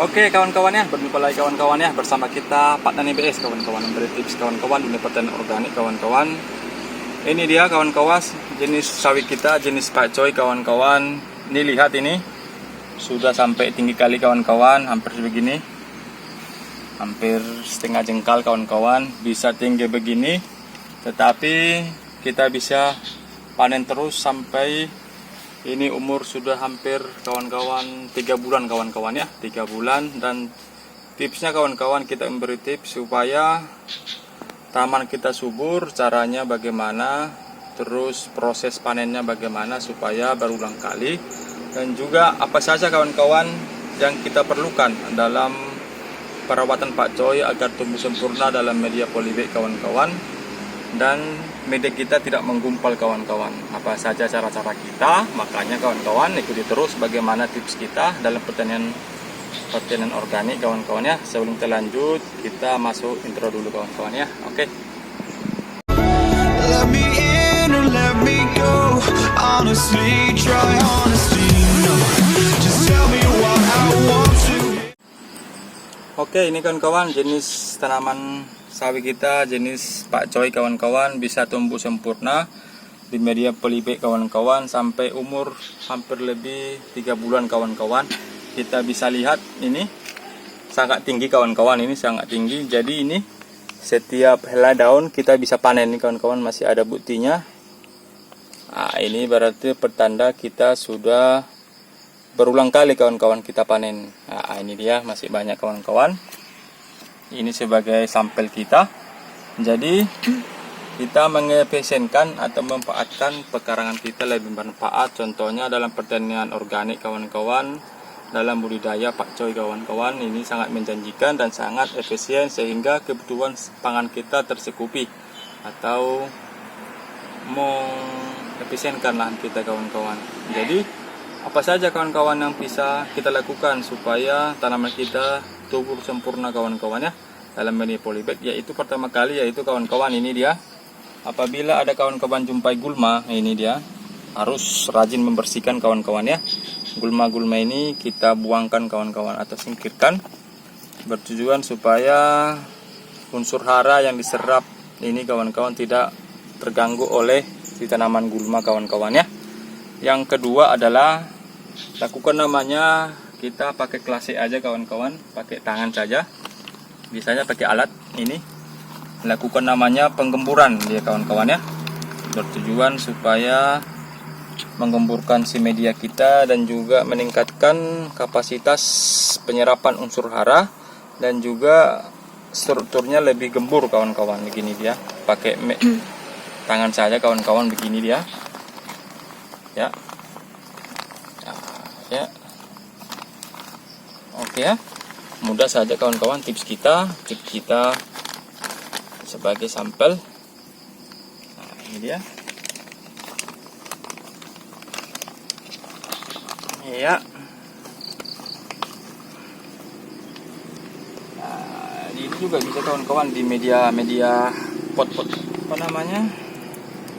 Oke kawan-kawan ya, berjumpa lagi kawan-kawan ya bersama kita Pak Dani BS kawan-kawan, memberi tips kawan-kawan dunia pertanian organik kawan-kawan. Ini dia kawan-kawan jenis sawit kita, jenis pakcoy kawan-kawan. Ini lihat ini sudah sampai tinggi kali kawan-kawan, hampir begini, hampir setengah jengkal kawan-kawan, bisa tinggi begini. Tetapi kita bisa panen terus sampai ini umur sudah hampir kawan-kawan 3 bulan kawan-kawan ya, 3 bulan. Dan tipsnya kawan-kawan, kita memberi tips supaya taman kita subur, caranya bagaimana, terus proses panennya bagaimana supaya berulang kali, dan juga apa saja kawan-kawan yang kita perlukan dalam perawatan pakcoy agar tumbuh sempurna dalam media polybag kawan-kawan, dan media kita tidak menggumpal kawan-kawan. Apa saja cara-cara kita, makanya kawan-kawan ikuti terus bagaimana tips kita dalam pertanian organik kawan-kawan ya. Sebelum kita lanjut, kita masuk intro dulu kawan-kawan ya. Oke. Let me in or let me go. Honestly, try honesty. No, just tell me what I want to. Oke, ini kawan-kawan jenis tanaman sawit kita, jenis pakcoy kawan-kawan, bisa tumbuh sempurna di media polybag kawan-kawan sampai umur hampir lebih 3 bulan kawan-kawan. Kita bisa lihat ini sangat tinggi kawan-kawan, ini sangat tinggi. Jadi ini setiap helai daun kita bisa panen nih kawan-kawan, masih ada buktinya. Nah, ini berarti pertanda kita sudah berulang kali kawan-kawan kita panen. Nah, ini dia masih banyak kawan-kawan. Ini sebagai sampel kita. Jadi kita mengefisienkan atau memanfaatkan pekarangan kita lebih bermanfaat. Contohnya dalam pertanian organik kawan-kawan, dalam budidaya pakcoy kawan-kawan, ini sangat menjanjikan dan sangat efisien sehingga kebutuhan pangan kita tercukupi atau mengefisienkan lahan kita kawan-kawan. Jadi apa saja kawan-kawan yang bisa kita lakukan supaya tanaman kita tumbuh sempurna kawan-kawan ya dalam media polybag, yaitu pertama kali yaitu kawan-kawan ini dia, apabila ada kawan-kawan jumpai gulma, ini dia harus rajin membersihkan kawan-kawan ya. Gulma-gulma ini kita buangkan kawan-kawan atau singkirkan, bertujuan supaya unsur hara yang diserap ini kawan-kawan tidak terganggu oleh si tanaman gulma kawan-kawan ya. Yang kedua adalah lakukan namanya, kita pakai klasik aja kawan-kawan, pakai tangan saja, biasanya pakai alat ini, lakukan namanya penggemburan dia kawan-kawan ya, bertujuan supaya menggemburkan si media kita dan juga meningkatkan kapasitas penyerapan unsur hara, dan juga strukturnya lebih gembur kawan-kawan. Begini dia, pakai tangan saja kawan-kawan, begini dia ya. Ya, oke ya, mudah saja kawan-kawan tips kita sebagai sampel. Nah, ini dia ya. Nah, ini juga bisa kawan-kawan di media pot-pot apa namanya,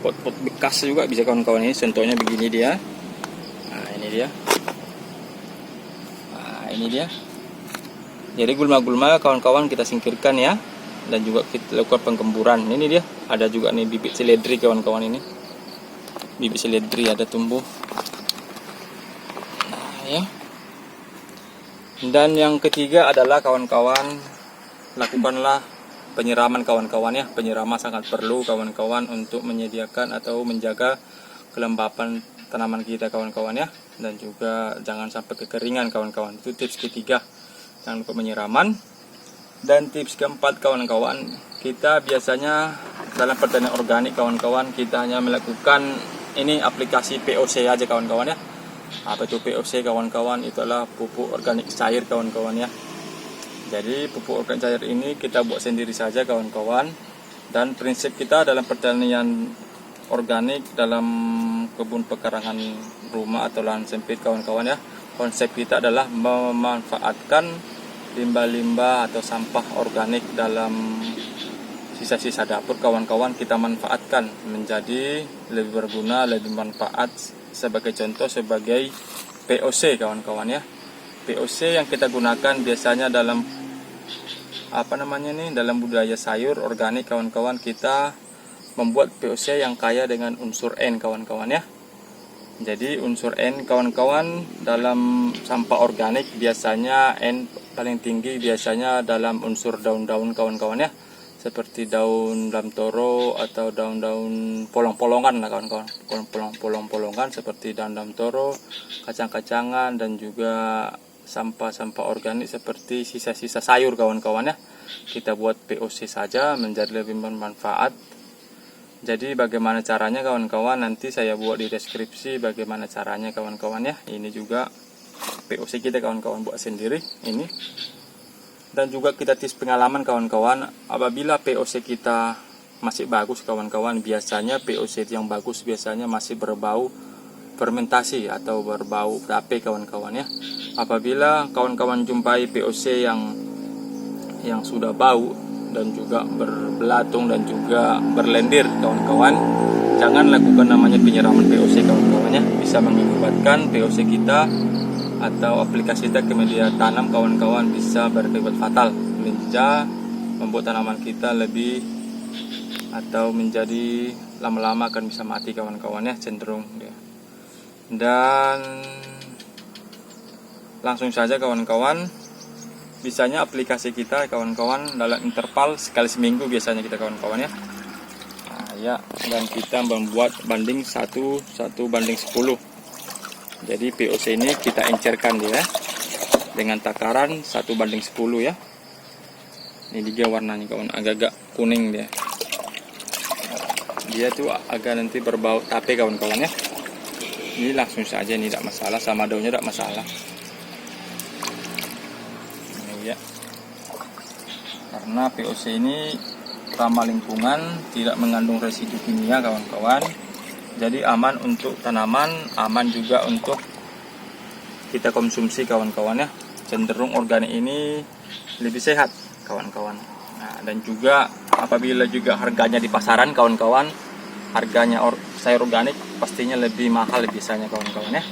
pot-pot bekas juga bisa kawan-kawan. Ini contohnya begini dia. Nah, ini dia. Ini dia. Jadi gulma-gulma kawan-kawan kita singkirkan ya, dan juga kita lakukan penggemburan. Ini dia, ada juga nih bibit seledri kawan-kawan, ini bibit seledri ada tumbuh. Nah ya. Dan yang ketiga adalah kawan-kawan, lakukanlah penyiraman kawan-kawan ya. Penyiraman sangat perlu kawan-kawan untuk menyediakan atau menjaga kelembapan tanaman kita kawan-kawan ya, dan juga jangan sampai kekeringan kawan-kawan. Itu tips ketiga, jangan lupa menyiraman. Dan tips keempat kawan-kawan, kita biasanya dalam pertanian organik kawan-kawan, kita hanya melakukan ini aplikasi POC aja kawan-kawan ya. Apa itu POC kawan-kawan? Itu adalah pupuk organik cair kawan-kawan ya. Jadi pupuk organik cair ini kita buat sendiri saja kawan-kawan. Dan prinsip kita dalam pertanian organik, dalam kebun pekarangan rumah atau lahan sempit kawan-kawan ya, konsep kita adalah memanfaatkan limbah-limbah atau sampah organik dalam sisa-sisa dapur kawan-kawan, kita manfaatkan menjadi lebih berguna, lebih manfaat. Sebagai contoh, sebagai POC kawan-kawan ya. POC yang kita gunakan biasanya dalam dalam budaya sayur organik kawan-kawan, kita membuat POC yang kaya dengan unsur N kawan-kawan ya. Jadi unsur N kawan-kawan dalam sampah organik biasanya N paling tinggi biasanya dalam unsur daun-daun kawan-kawan ya, seperti daun lamtoro atau daun-daun polong-polongan lah kawan-kawan, polong-polongan seperti daun lamtoro, kacang-kacangan, dan juga sampah-sampah organik seperti sisa-sisa sayur kawan-kawan ya. Kita buat POC saja menjadi lebih bermanfaat. Jadi bagaimana caranya kawan-kawan, nanti saya buat di deskripsi bagaimana caranya kawan-kawan ya. Ini juga POC kita kawan-kawan buat sendiri ini. Dan juga kita tips pengalaman kawan-kawan, apabila POC kita masih bagus kawan-kawan, biasanya POC yang bagus biasanya masih berbau fermentasi atau berbau tape kawan-kawan ya. Apabila kawan-kawan jumpai POC yang sudah bau dan juga berbelatung dan juga berlendir kawan-kawan, jangan lakukan namanya penyiraman POC kawan-kawan ya. Bisa mengakibatkan POC kita atau aplikasi kita ke media tanam kawan-kawan bisa berakibat fatal, membuat tanaman kita lebih atau menjadi lama-lama akan bisa mati kawan-kawan ya, cenderung dia. Dan langsung saja kawan-kawan, bisanya aplikasi kita kawan-kawan dalam interval sekali seminggu biasanya kita kawan-kawan ya. Nah, ya, dan kita membuat banding 1:10. Jadi POC ini kita encerkan dia dengan takaran 1:10 ya. Ini dia warnanya kawan, agak-agak kuning dia. Dia tuh agak nanti berbau tape kawan-kawan ya. Ini langsung saja, ini tidak masalah, sama daunnya tidak masalah. Ini ya. Karena POC ini ramah lingkungan, tidak mengandung residu kimia kawan-kawan. Jadi aman untuk tanaman, aman juga untuk kita konsumsi kawan-kawan ya. Cenderung organik ini lebih sehat kawan-kawan. Nah, dan juga apabila juga harganya di pasaran kawan-kawan, harganya sayur organik pastinya lebih mahal biasanya kawan-kawan ya.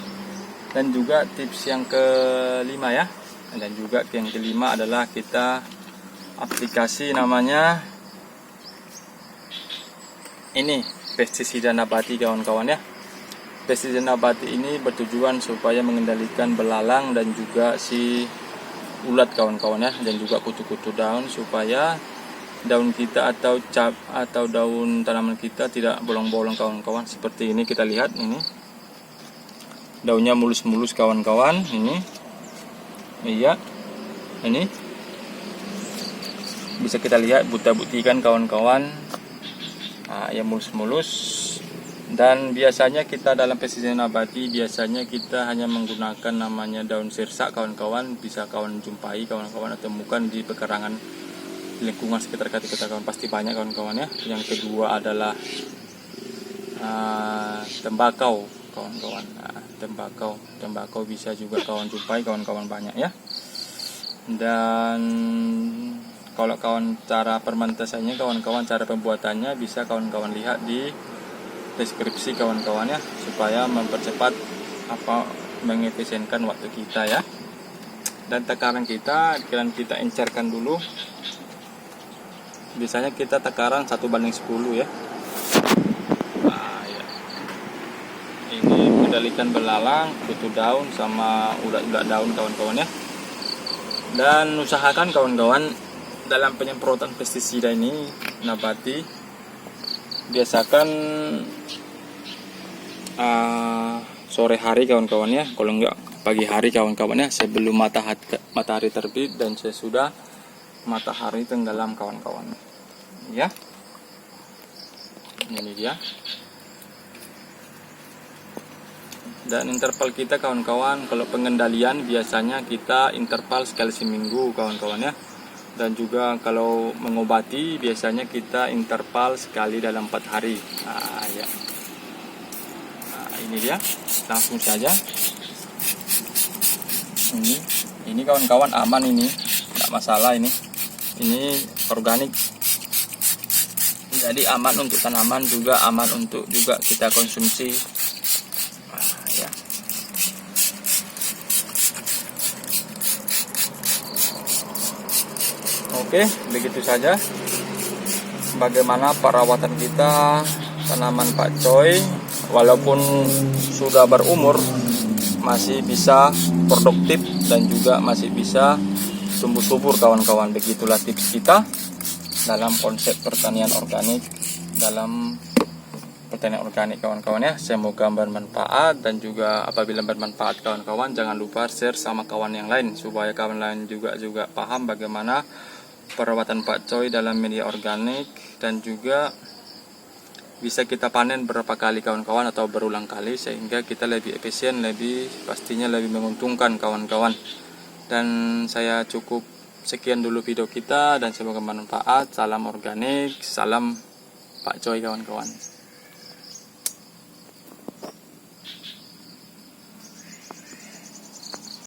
Dan juga tips yang kelima ya, dan juga yang kelima adalah kita aplikasi namanya ini pestisida nabati kawan-kawan ya. Pestisida nabati ini bertujuan supaya mengendalikan belalang dan juga si ulat kawan-kawan ya, dan juga kutu-kutu daun, supaya daun kita atau daun tanaman kita tidak bolong-bolong kawan-kawan. Seperti ini kita lihat, ini daunnya mulus-mulus kawan-kawan, ini iya, ini bisa kita lihat buta-butikan kawan-kawan. Nah, ya mulus-mulus. Dan biasanya kita dalam pestisida nabati biasanya kita hanya menggunakan namanya daun sirsak kawan-kawan, bisa kawan jumpai kawan-kawan atau temukan di pekarangan lingkungan sekitar kita kawan, pasti banyak kawan-kawan ya. Yang kedua adalah tembakau kawan-kawan. Nah, tembakau bisa juga kawan jumpai kawan-kawan banyak ya. Dan kalau kawan cara fermentasinya kawan-kawan, cara pembuatannya bisa kawan-kawan lihat di deskripsi kawan-kawan ya, supaya mempercepat mengefisienkan waktu kita ya. Dan takaran kita encerkan dulu. Biasanya kita takaran 1:10 ya. Nah, ya. Ini mengendalikan belalang, kutu daun sama ulat-ulat daun kawan-kawan ya. Dan usahakan kawan-kawan dalam penyemprotan pestisida ini nabati, biasakan sore hari kawan-kawan ya, kalau enggak pagi hari kawan-kawan ya, sebelum matahari terbit dan sesudah matahari tenggelam kawan-kawan ya. Ini dia. Dan interval kita kawan-kawan, kalau pengendalian biasanya kita interval sekali seminggu kawan-kawan ya. Dan juga kalau mengobati biasanya kita interval sekali dalam 4 hari. Nah, ya. Nah, ini dia, langsung saja. Ini kawan-kawan aman, ini tidak masalah, ini organik. Jadi aman untuk tanaman, juga aman untuk juga kita konsumsi. Nah, ya. Oke, begitu saja bagaimana perawatan kita tanaman pakcoy, walaupun sudah berumur masih bisa produktif dan juga masih bisa tumbuh subur kawan-kawan. Begitulah tips kita dalam konsep pertanian organik, kawan-kawan ya. Semoga bermanfaat, dan juga apabila bermanfaat kawan-kawan, jangan lupa share sama kawan yang lain supaya kawan lain juga paham bagaimana perawatan pakcoy dalam media organik, dan juga bisa kita panen berapa kali kawan-kawan atau berulang kali, sehingga kita lebih efisien, pastinya lebih menguntungkan kawan-kawan. Dan saya cukup sekian dulu video kita, dan semoga bermanfaat. Salam organik, salam pakcoy kawan-kawan.